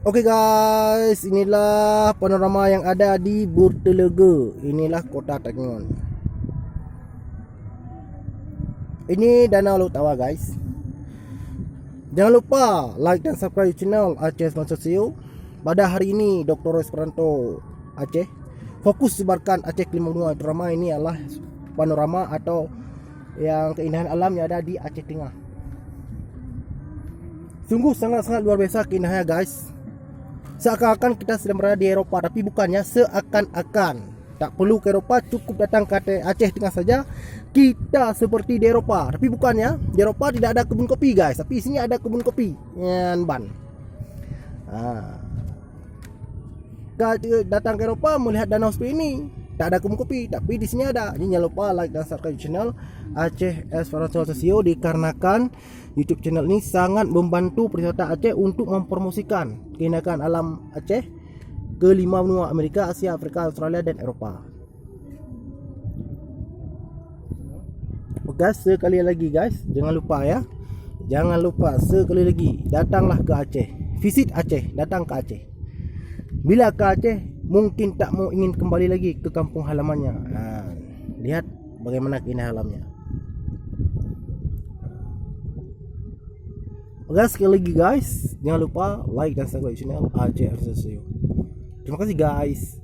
Oke guys, inilah panorama yang ada di Burtelega. Inilah kota Tangian. Ini Danau Laut Tawa guys. Jangan lupa like dan subscribe channel Aceh Sponsorsio. Pada hari ini Dr. Esperanto Aceh fokus sebarkan Aceh Kelima Benua. Drama ini adalah panorama atau yang keindahan alam yang ada di Aceh Tengah. Sungguh sangat-sangat luar biasa keindahannya guys. Seakan-akan kita sedang berada di Eropah, tapi bukannya seakan-akan. Tak perlu ke Eropah, cukup datang ke Aceh Tengah saja kita seperti di Eropah. Tapi bukannya di Eropah tidak ada kebun kopi guys, tapi di sini ada kebun kopi yang ban. Datang ke Eropah melihat danau seperti ini, tak ada kebun kopi, tapi di sini ada. Jadi jangan lupa like dan subscribe channel Aceh Esperanto Sosio, dikarenakan YouTube channel ini sangat membantu perwisata Aceh untuk mempromosikan keindahan alam Aceh ke 5 benua Amerika, Asia, Afrika, Australia dan Eropah. Oke, sekali lagi guys, jangan lupa ya. Jangan lupa sekali lagi, datanglah ke Aceh. Visit Aceh, datang ke Aceh. Bila ke Aceh, mungkin tak mau ingin kembali lagi ke kampung halamannya. Lihat bagaimana keindahan alamnya. Oke, sekali lagi guys, jangan lupa like dan subscribe channel Aceh Sosio. Terima kasih guys.